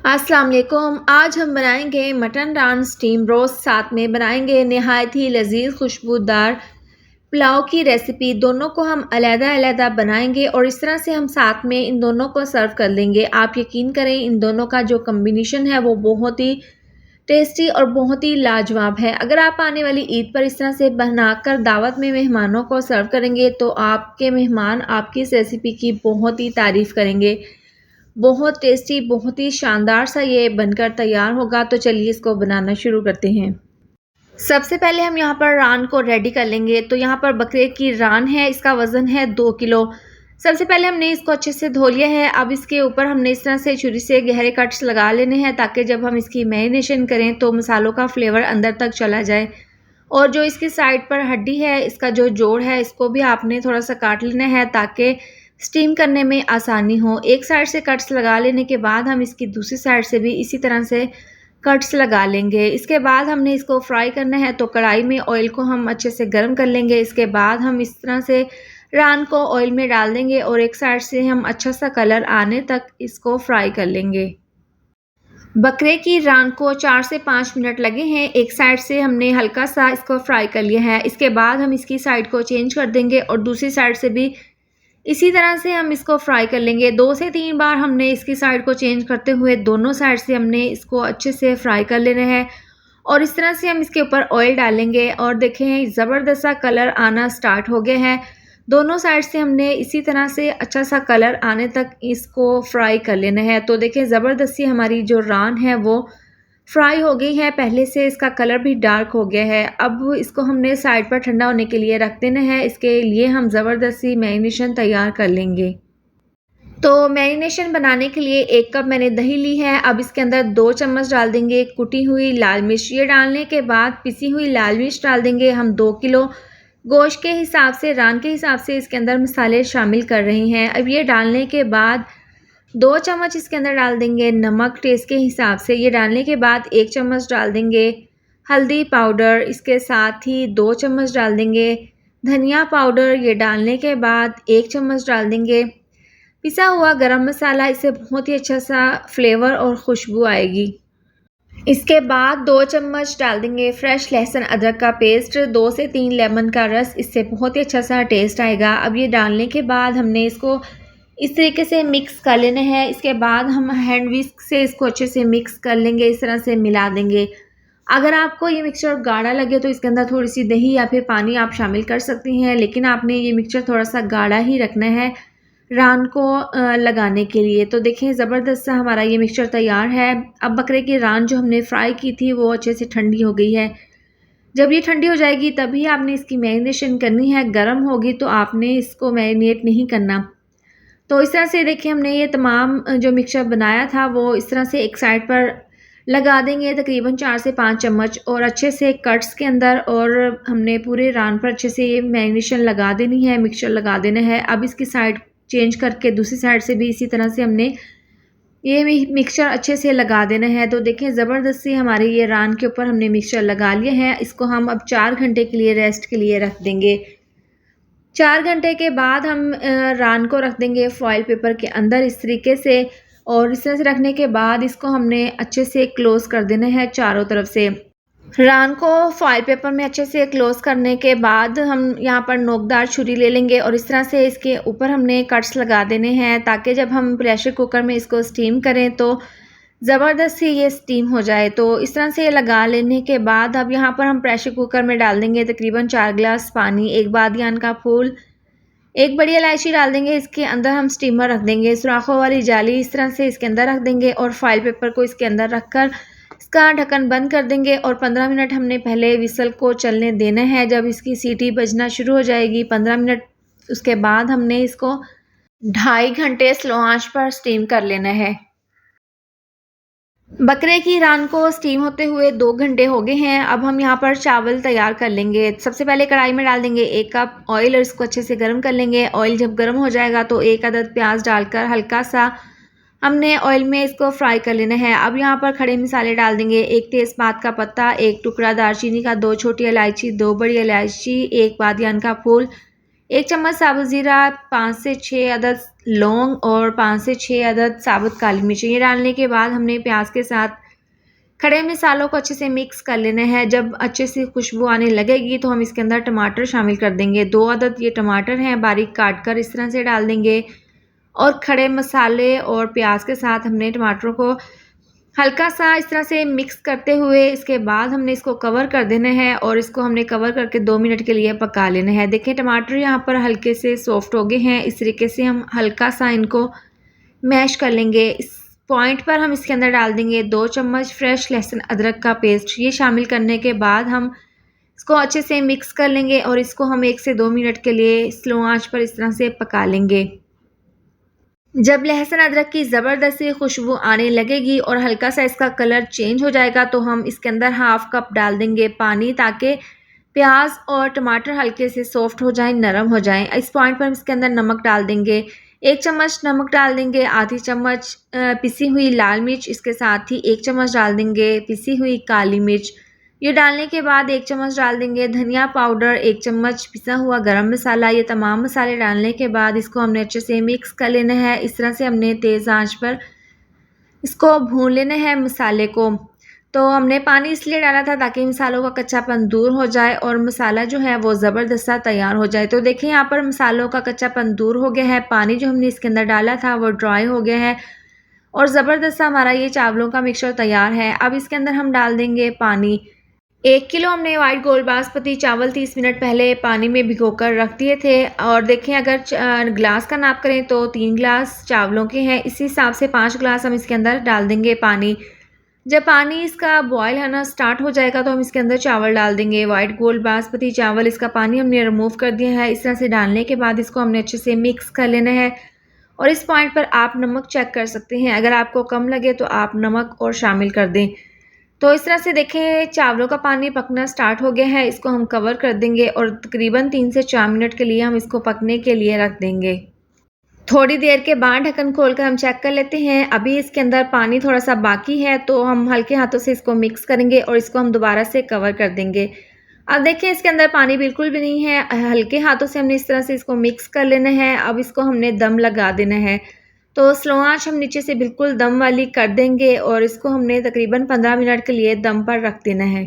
अस्सलाम वालेकुम। आज हम बनाएंगे मटन रान स्टीम रोस्ट, साथ में बनाएंगे नहायत ही लजीज खुशबूदार पुलाव की रेसिपी। दोनों को हम अलग-अलग बनाएंगे और इस तरह से हम साथ में इन दोनों को सर्व कर लेंगे। आप यकीन करें, इन दोनों का जो कॉम्बिनेशन है वो बहुत ही टेस्टी और बहुत ही लाजवाब है। अगर आप आने वाली ईद पर इस तरह से बनाकर दावत में मेहमानों को सर्व करेंगे तो आपके मेहमान आपकी इस रेसिपी की बहुत ही तारीफ़ करेंगे। बहुत टेस्टी, बहुत ही शानदार सा ये बनकर तैयार होगा। तो चलिए इसको बनाना शुरू करते हैं। सबसे पहले हम यहाँ पर रान को रेडी कर लेंगे। तो यहाँ पर बकरे की रान है, इसका वज़न है 2 किलो। सबसे पहले हमने इसको अच्छे से धो लिया है। अब इसके ऊपर हमने इस तरह से छुरी से गहरे कट्स लगा लेने हैं, ताकि जब हम इसकी मैरिनेशन करें तो मसालों का फ्लेवर अंदर तक चला जाए। और जो इसकी साइड पर हड्डी है, इसका जो जोड़ है, इसको भी आपने थोड़ा सा काट लेना है ताकि स्टीम करने में आसानी हो। एक साइड से कट्स लगा लेने के बाद हम इसकी दूसरी साइड से भी इसी तरह से कट्स लगा लेंगे। इसके बाद हमने इसको फ्राई करना है। तो कढ़ाई में ऑयल को हम अच्छे से गर्म कर लेंगे। इसके बाद हम इस तरह से रान को ऑयल में डाल देंगे और एक साइड से हम अच्छा सा कलर आने तक इसको फ्राई कर लेंगे। बकरे की रान को 4 से 5 मिनट लगे हैं। एक साइड से हमने हल्का सा इसको फ्राई कर लिया है। इसके बाद हम इसकी साइड को चेंज कर देंगे और दूसरी साइड से भी इसी तरह से हम इसको फ्राई कर लेंगे। 2 से 3 बार हमने इसकी साइड को चेंज करते हुए दोनों साइड से हमने इसको अच्छे से फ्राई कर लेना है। और इस तरह से हम इसके ऊपर ऑयल डालेंगे और देखें ज़बरदस्त सा कलर आना स्टार्ट हो गया है। दोनों साइड से हमने इसी तरह से अच्छा सा कलर आने तक इसको फ्राई कर लेना है। तो देखें ज़बरदस्ती हमारी जो रान है वो फ्राई हो गई है, पहले से इसका कलर भी डार्क हो गया है। अब इसको हमने साइड पर ठंडा होने के लिए रख देना है। इसके लिए हम ज़बरदस्ती मैरिनेशन तैयार कर लेंगे। तो मैरिनेशन बनाने के लिए 1 कप मैंने दही ली है। अब इसके अंदर 2 चम्मच डाल देंगे कुटी हुई लाल मिर्च। ये डालने के बाद पिसी हुई लाल मिर्च डाल देंगे। हम 2 किलो गोश्त के हिसाब से, रान के हिसाब से इसके अंदर मसाले शामिल कर रहे हैं। अब ये डालने के बाद 2 चम्मच इसके अंदर डाल देंगे नमक टेस्ट के हिसाब से। ये डालने के बाद 1 चम्मच डाल देंगे हल्दी पाउडर। इसके साथ ही 2 चम्मच डाल देंगे धनिया पाउडर। ये डालने के बाद 1 चम्मच डाल देंगे पिसा हुआ गरम मसाला। इससे बहुत ही अच्छा सा फ्लेवर और खुशबू आएगी। इसके बाद 2 चम्मच डाल देंगे फ्रेश लहसुन अदरक का पेस्ट, 2 से 3 लेमन का रस। इससे बहुत ही अच्छा सा टेस्ट आएगा। अब ये डालने के बाद हमने इसको इस तरीके से मिक्स कर लेना है। इसके बाद हम हैंड विस्क से इसको अच्छे से मिक्स कर लेंगे, इस तरह से मिला देंगे। अगर आपको ये मिक्सचर गाढ़ा लगे तो इसके अंदर थोड़ी सी दही या फिर पानी आप शामिल कर सकती हैं, लेकिन आपने ये मिक्सचर थोड़ा सा गाढ़ा ही रखना है रान को लगाने के लिए। तो देखें ज़बरदस्त सा हमारा ये मिक्सचर तैयार है। अब बकरे की रान जो हमने फ्राई की थी वो अच्छे से ठंडी हो गई है। जब ये ठंडी हो जाएगी तभी आपने इसकी मैरिनेशन करनी है। गर्म होगी तो आपने इसको मैरिनेट नहीं करना। तो इस तरह से देखिए हमने ये तमाम जो मिक्सचर बनाया था वो इस तरह से एक साइड पर लगा देंगे, तकरीबन 4 से 5 चम्मच, और अच्छे से कट्स के अंदर। और हमने पूरे रान पर अच्छे से ये मैरिनेशन लगा देनी है, मिक्सचर लगा देना है। अब इसकी साइड चेंज करके दूसरी साइड से भी इसी तरह से हमने ये मिक्सचर अच्छे से लगा देना है। तो देखें ज़बरदस्ती हमारे ये रान के ऊपर हमने मिक्सचर लगा लिया है। इसको हम अब 4 घंटे के लिए रेस्ट के लिए रख देंगे। 4 घंटे के बाद हम रान को रख देंगे फॉइल पेपर के अंदर इस तरीके से। और इस तरह से रखने के बाद इसको हमने अच्छे से क्लोज़ कर देना है चारों तरफ से। रान को फॉइल पेपर में अच्छे से क्लोज़ करने के बाद हम यहाँ पर नोकदार छुरी ले लेंगे और इस तरह से इसके ऊपर हमने कट्स लगा देने हैं, ताकि जब हम प्रेशर कुकर में इसको स्टीम करें तो ज़बरदस्त ही ये स्टीम हो जाए। तो इस तरह से लगा लेने के बाद अब यहाँ पर हम प्रेशर कुकर में डाल देंगे तकरीबन 4 गिलास पानी, 1 बादियान का फूल, 1 बड़ी इलायची डाल देंगे। इसके अंदर हम स्टीमर रख देंगे, सुराखों वाली जाली इस तरह से इसके अंदर रख देंगे और फाइल पेपर को इसके अंदर रखकर इसका ढक्कन बंद कर देंगे। और 15 मिनट हमने पहले विसल को चलने देना है। जब इसकी सीटी बजना शुरू हो जाएगी 15 मिनट, उसके बाद हमने इसको 2.5 घंटे स्लो आंच पर स्टीम कर लेना है। बकरे की रान को स्टीम होते हुए 2 घंटे हो गए हैं। अब हम यहाँ पर चावल तैयार कर लेंगे। सबसे पहले कढ़ाई में डाल देंगे 1 कप ऑयल और इसको अच्छे से गर्म कर लेंगे। ऑयल जब गर्म हो जाएगा तो 1 अदद प्याज डालकर हल्का सा हमने ऑयल में इसको फ्राई कर लेना है। अब यहाँ पर खड़े मसाले डाल देंगे, 1 तेज़पात का पत्ता, 1 टुकड़ा दालचीनी का, 2 छोटी इलायची, 2 बड़ी इलायची, 1 बादियान का फूल, 1 चम्मच साबुत ज़ीरा, 5 से 6 अदद लौंग और 5 से 6 अदद साबुत काली मिर्च। ये डालने के बाद हमने प्याज के साथ खड़े मसालों को अच्छे से मिक्स कर लेना है। जब अच्छे से खुशबू आने लगेगी तो हम इसके अंदर टमाटर शामिल कर देंगे। 2 अदद ये टमाटर हैं, बारीक काट कर इस तरह से डाल देंगे और खड़े मसाले और प्याज के साथ हमने टमाटरों को हल्का सा इस तरह से मिक्स करते हुए इसके बाद हमने इसको कवर कर देना है और इसको हमने कवर करके 2 मिनट के लिए पका लेना है। देखिए टमाटर यहाँ पर हल्के से सॉफ्ट हो गए हैं। इस तरीके से हम हल्का सा इनको मैश कर लेंगे। इस पॉइंट पर हम इसके अंदर डाल देंगे 2 चम्मच फ्रेश लहसुन अदरक का पेस्ट। ये शामिल करने के बाद हम इसको अच्छे से मिक्स कर लेंगे और इसको हम 1 से 2 मिनट के लिए स्लो आंच पर इस तरह से पका लेंगे। जब लहसुन अदरक की ज़बरदस्त सी खुशबू आने लगेगी और हल्का सा इसका कलर चेंज हो जाएगा तो हम इसके अंदर हाफ़ कप डाल देंगे पानी, ताकि प्याज और टमाटर हल्के से सॉफ्ट हो जाएं, नरम हो जाएं। इस पॉइंट पर हम इसके अंदर नमक डाल देंगे। 1 चम्मच नमक डाल देंगे, आधी चम्मच पिसी हुई लाल मिर्च, इसके साथ ही 1 चम्मच डाल देंगे पिसी हुई काली मिर्च। ये डालने के बाद 1 चम्मच डाल देंगे धनिया पाउडर, 1 चम्मच पिसा हुआ गरम मसाला। ये तमाम मसाले डालने के बाद इसको हमने अच्छे से मिक्स कर लेना है। इस तरह से हमने तेज़ आंच पर इसको भून लेना है मसाले को। तो हमने पानी इसलिए डाला था ताकि मसालों का कच्चापन दूर हो जाए और मसाला जो है वो ज़बरदस्त सा तैयार हो जाए। तो देखिए यहाँ पर मसालों का कच्चापन दूर हो गया है, पानी जो हमने इसके अंदर डाला था वो ड्राई हो गया है और ज़बरदस्त सा हमारा ये चावलों का मिक्सचर तैयार है। अब इसके अंदर हम डाल देंगे पानी। 1 किलो हमने वाइट गोल्ड बासमती चावल 30 मिनट पहले पानी में भिगोकर रख दिए थे और देखें अगर ग्लास का नाप करें तो 3 ग्लास चावलों के हैं, इसी हिसाब से 5 ग्लास हम इसके अंदर डाल देंगे पानी। जब पानी इसका बॉयल होना स्टार्ट हो जाएगा तो हम इसके अंदर चावल डाल देंगे। वाइट गोल्ड बासमती चावल, इसका पानी हमने रिमूव कर दिया है। इस तरह से डालने के बाद इसको हमने अच्छे से मिक्स कर लेना है और इस पॉइंट पर आप नमक चेक कर सकते हैं। अगर आपको कम लगे तो आप नमक और शामिल कर दें। तो इस तरह से देखें चावलों का पानी पकना स्टार्ट हो गया है। इसको हम कवर कर देंगे और तकरीबन 3 से 4 मिनट के लिए हम इसको पकने के लिए रख देंगे। थोड़ी देर के बाद ढक्कन खोलकर हम चेक कर लेते हैं। अभी इसके अंदर पानी थोड़ा सा बाकी है तो हम हल्के हाथों से इसको मिक्स करेंगे और इसको हम दोबारा से कवर कर देंगे। अब देखें इसके अंदर पानी बिल्कुल भी नहीं है। हल्के हाथों से हमने इस तरह से इसको मिक्स कर लेना है। अब इसको हमने दम लगा देना है। तो स्लो आंच हम नीचे से बिल्कुल दम वाली कर देंगे और इसको हमने तकरीबन 15 मिनट के लिए दम पर रख देना है।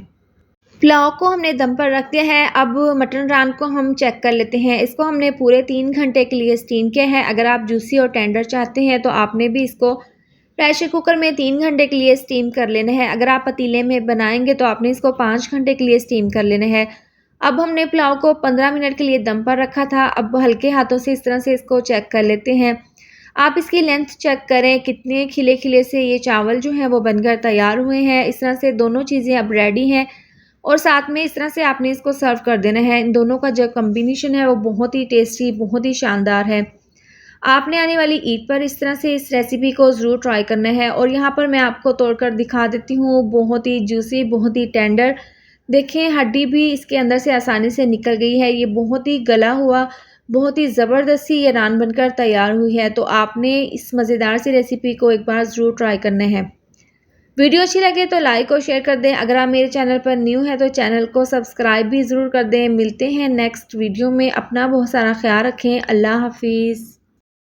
पुलाव को हमने दम पर रख दिया है। अब मटन रान को हम चेक कर लेते हैं। इसको हमने पूरे 3 घंटे के लिए स्टीम किया है। अगर आप जूसी और टेंडर चाहते हैं तो आपने भी इसको प्रेशर कुकर में 3 घंटे के लिए स्टीम कर लेना है। अगर आप पतीले में बनाएंगे तो आपने इसको 5 घंटे के लिए स्टीम कर लेना है। अब हमने पुलाव को 15 मिनट के लिए दम पर रखा था। अब हल्के हाथों से इस तरह से इसको चेक कर लेते हैं। आप इसकी लेंथ चेक करें, कितने खिले खिले से ये चावल जो हैं वो बनकर तैयार हुए हैं। इस तरह से दोनों चीज़ें अब रेडी हैं और साथ में इस तरह से आपने इसको सर्व कर देना है। इन दोनों का जो कॉम्बिनेशन है वो बहुत ही टेस्टी, बहुत ही शानदार है। आपने आने वाली ईद पर इस तरह से इस रेसिपी को ज़रूर ट्राई करना है। और यहाँ पर मैं आपको तोड़कर दिखा देती हूँ, बहुत ही जूसी, बहुत ही टेंडर। देखें हड्डी भी इसके अंदर से आसानी से निकल गई है। ये बहुत ही गला हुआ, बहुत ही ज़बरदस्त सी ये नान बनकर तैयार हुई है। तो आपने इस मज़ेदार सी रेसिपी को एक बार ज़रूर ट्राई करना है। वीडियो अच्छी लगे तो लाइक और शेयर कर दें। अगर आप मेरे चैनल पर न्यू हैं तो चैनल को सब्सक्राइब भी ज़रूर कर दें। मिलते हैं नेक्स्ट वीडियो में। अपना बहुत सारा ख्याल रखें। अल्लाह हाफिज़।